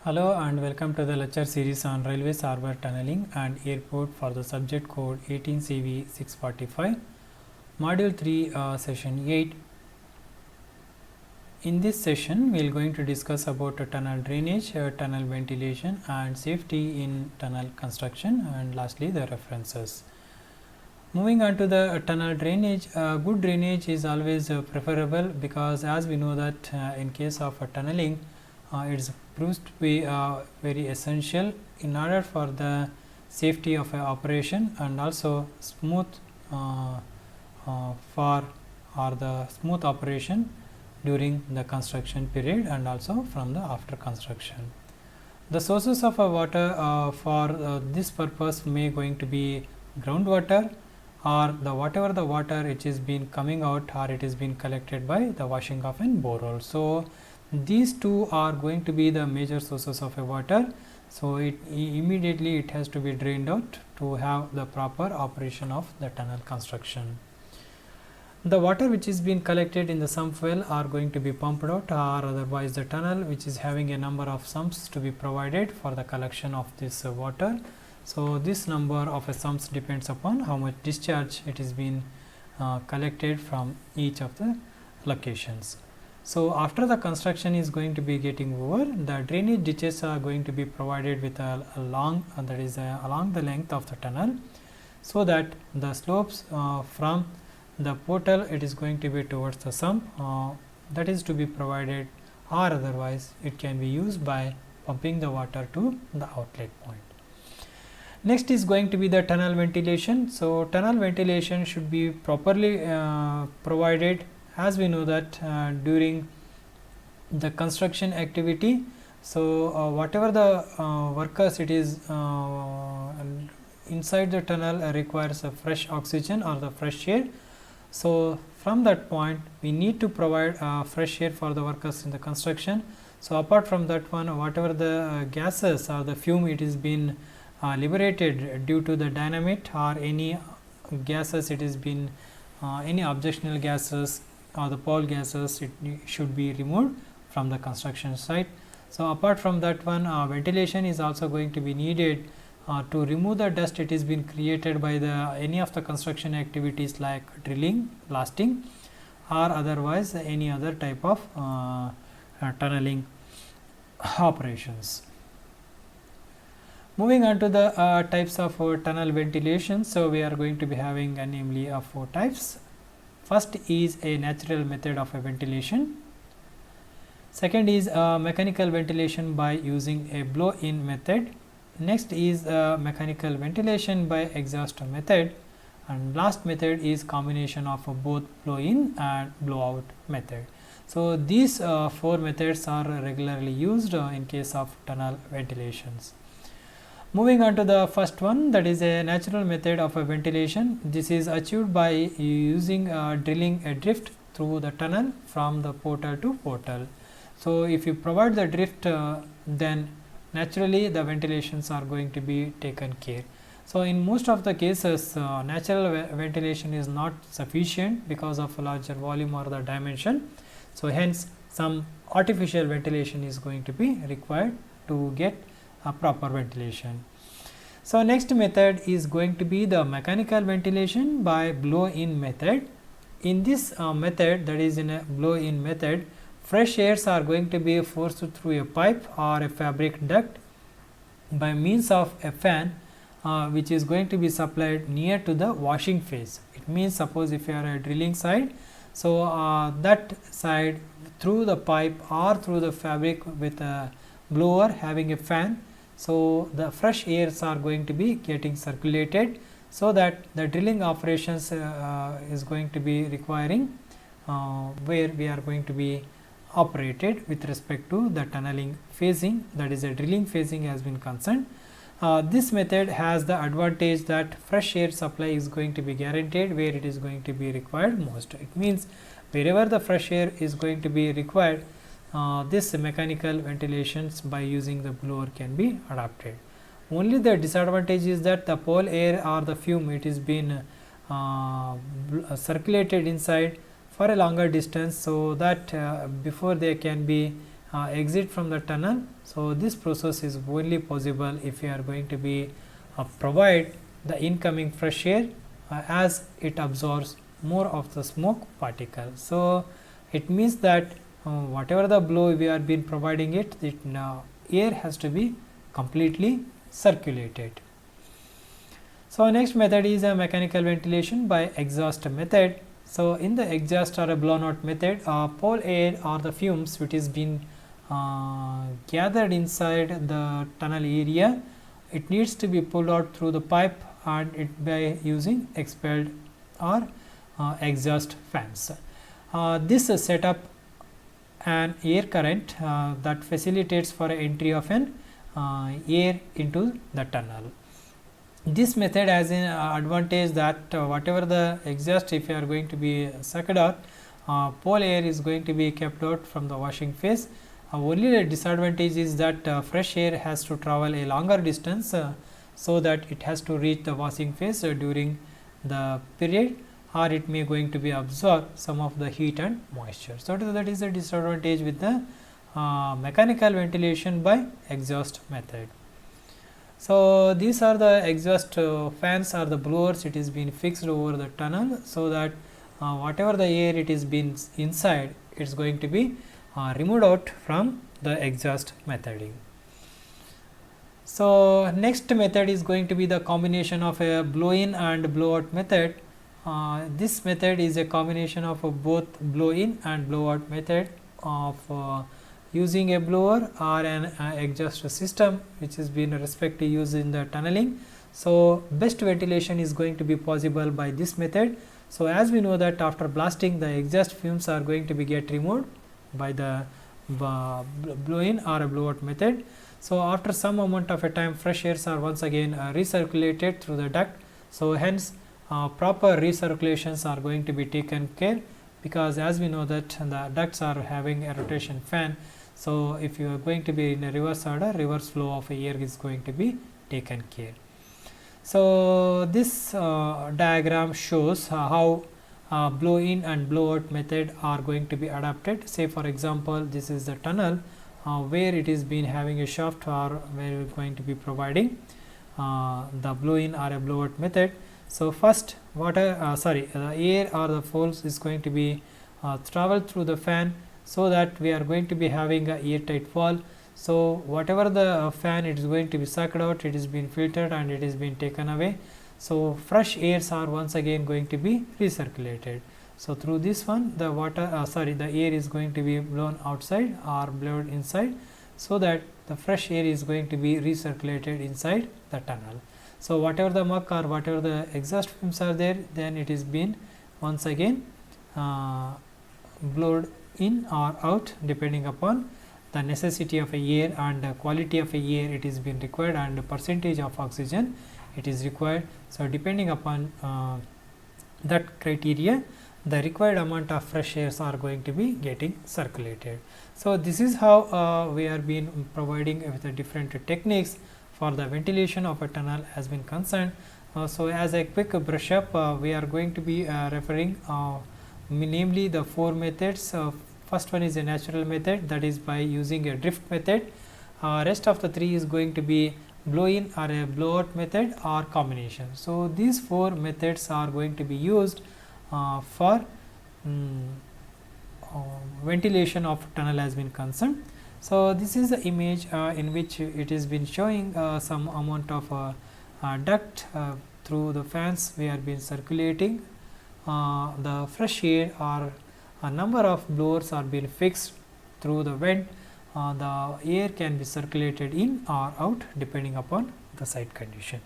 Hello and welcome to the lecture series on railways, harbour tunneling and airport for the subject code 18CV 645, module 3, session 8. In this session, we are going to discuss about tunnel drainage, tunnel ventilation and safety in tunnel construction, and lastly the references. Moving on to the tunnel drainage, good drainage is always preferable, because as we know that in case of tunneling, it is proved to be very essential in order for the safety of operation and also smooth smooth operation during the construction period and also from the after construction. The sources of water for this purpose may going to be groundwater, or the whatever the water which is been coming out, or it is been collected by the washing of an borehole. So these two are going to be the major sources of water. So immediately it has to be drained out to have the proper operation of the tunnel construction. The water which is being collected in the sump well are going to be pumped out, or otherwise the tunnel which is having a number of sumps to be provided for the collection of this water. So this number of sumps depends upon how much discharge it is being collected from each of the locations. So after the construction is going to be getting over, the drainage ditches are going to be provided with a long, that is along the length of the tunnel, so that the slopes from the portal it is going to be towards the sump that is to be provided, or otherwise it can be used by pumping the water to the outlet point. Next is going to be the tunnel ventilation. So tunnel ventilation should be properly provided, as we know that during the construction activity, so whatever the workers it is inside the tunnel requires a fresh oxygen or the fresh air. So from that point we need to provide fresh air for the workers in the construction. So apart from that one, whatever the gases or the fume it is been liberated due to the dynamite or any gases it is been any objectionable gases or the pole gases, it should be removed from the construction site. So apart from that one, ventilation is also going to be needed to remove the dust it is been created by the any of the construction activities like drilling, blasting, or otherwise any other type of tunneling operations. Moving on to the types of tunnel ventilation. So we are going to be having namely 4 types. First is a natural method of a ventilation. Second is mechanical ventilation by using a blow-in method. Next is mechanical ventilation by exhaust method, and last method is combination of both blow-in and blow-out method. So these 4 methods are regularly used in case of tunnel ventilations. Moving on to the first one, that is a natural method of a ventilation. This is achieved by using drilling a drift through the tunnel from the portal to portal. So if you provide the drift, then naturally the ventilations are going to be taken care. So in most of the cases, natural ventilation is not sufficient because of a larger volume or the dimension. So hence some artificial ventilation is going to be required to get a proper ventilation. So next method is going to be the mechanical ventilation by blow-in method. In this method, that is in a blow-in method, fresh airs are going to be forced through a pipe or a fabric duct by means of a fan which is going to be supplied near to the washing phase. It means, suppose if you are a drilling side, so that side through the pipe or through the fabric with a blower having a fan, so the fresh airs are going to be getting circulated, so that the drilling operations is going to be requiring where we are going to be operated with respect to the tunneling phasing, that is a drilling phasing has been concerned. This method has the advantage that fresh air supply is going to be guaranteed where it is going to be required most. It means wherever the fresh air is going to be required, this mechanical ventilations by using the blower can be adopted. Only the disadvantage is that the pole air or the fume it is been circulated inside for a longer distance, so that before they can be exit from the tunnel. So this process is only possible if you are going to be provide the incoming fresh air as it absorbs more of the smoke particles. So it means that whatever the blow we are been providing it, air has to be completely circulated. So next method is a mechanical ventilation by exhaust method. So in the exhaust or a blown out method, pole air or the fumes which is been gathered inside the tunnel area, it needs to be pulled out through the pipe and it by using expelled or exhaust fans. This set up an air current that facilitates for entry of an air into the tunnel. This method has an advantage that whatever the exhaust, if you are going to be sucked out, pole air is going to be kept out from the washing phase. Only the disadvantage is that fresh air has to travel a longer distance so that it has to reach the washing phase during the period, or it may going to be absorb some of the heat and moisture. So that is the disadvantage with the mechanical ventilation by exhaust method. So these are the exhaust fans or the blowers. It is been fixed over the tunnel so that whatever the air it is been inside, it's going to be removed out from the exhaust methoding. So next method is going to be the combination of a blow in and blow out method. This method is a combination of both blow in and blow out method of using a blower or an exhaust system which is been respectively used in the tunneling. So best ventilation is going to be possible by this method. So as we know that after blasting, the exhaust fumes are going to be get removed by the blow in or a blow out method. So after some amount of a time, fresh airs are once again recirculated through the duct. So hence proper recirculations are going to be taken care, because as we know that the ducts are having a rotation fan. So if you are going to be in a reverse order, reverse flow of air is going to be taken care. So this diagram shows how blow in and blow out method are going to be adapted. Say for example, this is the tunnel where it is been having a shaft, or where we are going to be providing the blow in or a blow out method. So first the air or the force is going to be travel through the fan, so that we are going to be having a airtight wall. So whatever the fan it is going to be sucked out, it is being filtered and it is being taken away. So fresh airs are once again going to be recirculated. So through this one, the the air is going to be blown outside or blown inside, so that the fresh air is going to be recirculated inside the tunnel. So whatever the muck or whatever the exhaust fumes are there, then it is been once again blown in or out depending upon the necessity of a air and the quality of a air it is been required, and the percentage of oxygen it is required. So depending upon that criteria, the required amount of fresh airs are going to be getting circulated. So this is how we are been providing with the different techniques for the ventilation of a tunnel has been concerned. So as a quick brush up, we are going to be referring namely the four methods. First one is a natural method, that is by using a drift method. Rest of the three is going to be blow in or a blow out method or combination. So these four methods are going to be used for ventilation of tunnel has been concerned. So this is the image in which it has been showing some amount of duct through the fans we are been circulating. The fresh air or a number of blowers are being fixed through the vent. The air can be circulated in or out depending upon the site condition.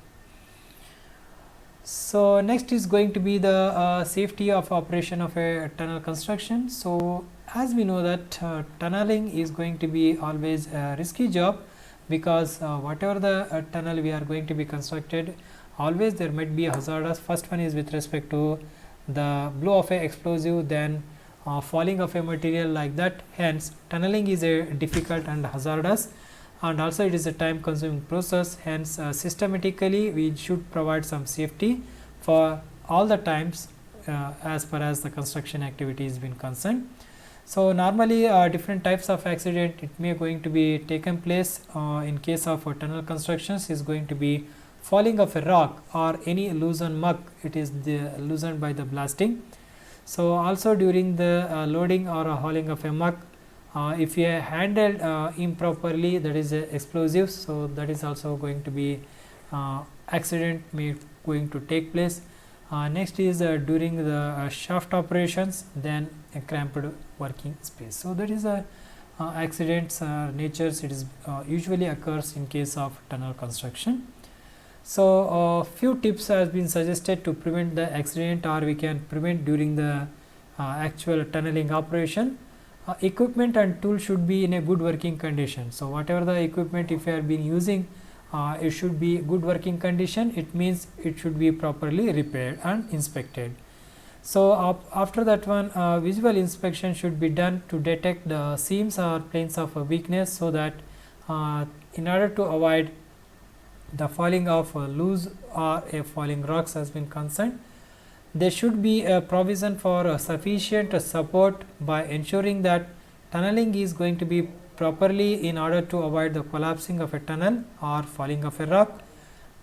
So next is going to be the safety of operation of a tunnel construction. So as we know that tunneling is going to be always a risky job, because whatever the tunnel we are going to be constructed, always there might be a hazardous. First one is with respect to the blow of a explosive, then falling of a material like that. Hence tunneling is a difficult and hazardous, and also it is a time consuming process. Hence systematically we should provide some safety for all the times as far as the construction activity has been concerned. So normally different types of accident it may going to be taken place in case of tunnel constructions is going to be falling of a rock or any loosened muck, it is loosened by the blasting. So also during the loading or hauling of a muck, if you handled improperly, that is explosives, so that is also going to be accident may going to take place. Next is during the shaft operations, then a cramped working space. So that is a accidents natures, it is usually occurs in case of tunnel construction. So few tips has been suggested to prevent the accident, or we can prevent during the actual tunneling operation. Equipment and tools should be in a good working condition. So whatever the equipment if you have been using, it should be good working condition, it means it should be properly repaired and inspected. So after that one, visual inspection should be done to detect the seams or planes of weakness, so that in order to avoid the falling of loose or a falling rocks has been concerned, there should be a provision for sufficient support by ensuring that tunneling is going to be properly in order to avoid the collapsing of a tunnel or falling of a rock.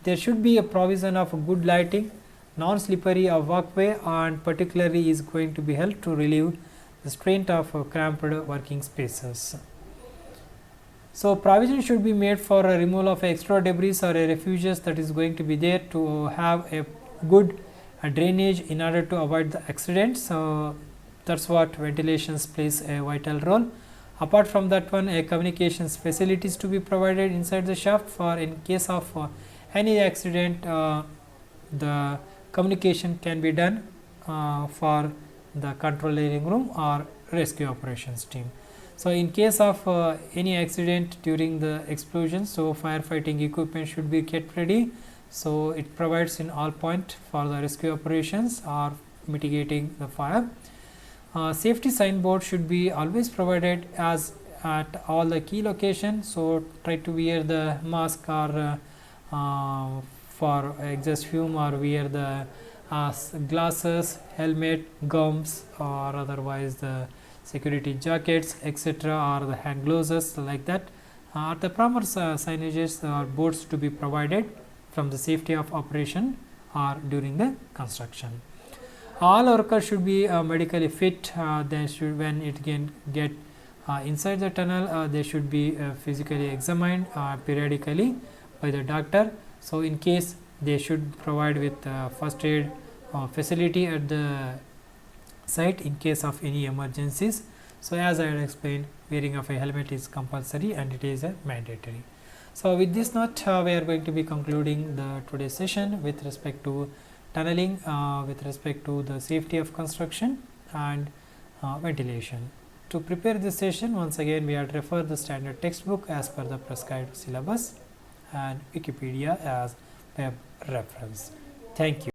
There should be a provision of good lighting, non-slippery walkway, and particularly is going to be helped to relieve the strain of cramped working spaces. So provision should be made for a removal of extra debris or a refuges that is going to be there to have a good drainage in order to avoid the accidents. So that's what ventilations plays a vital role. Apart from that one, a communications facilities to be provided inside the shaft for in case of any accident, the communication can be done for the controlling room or rescue operations team. So in case of any accident during the explosion, so firefighting equipment should be kept ready, so it provides in all point for the rescue operations or mitigating the fire. Safety signboard should be always provided as at all the key locations, so try to wear the mask or for exhaust fume, or wear the glasses, helmet, gums, or otherwise the security jackets, etc., or the hand gloves like that. The proper signages or boards to be provided from the safety of operation or during the construction. All workers should be medically fit. They should, when it can get inside the tunnel, they should be physically examined periodically by the doctor. So in case they should provide with first aid facility at the site in case of any emergencies. So as I had explained, wearing of a helmet is compulsory and it is mandatory. So with this note, we are going to be concluding the today's session with respect to tunneling, with respect to the safety of construction and ventilation. To prepare this session, once again we had referred the standard textbook as per the prescribed syllabus and Wikipedia as web reference. Thank you.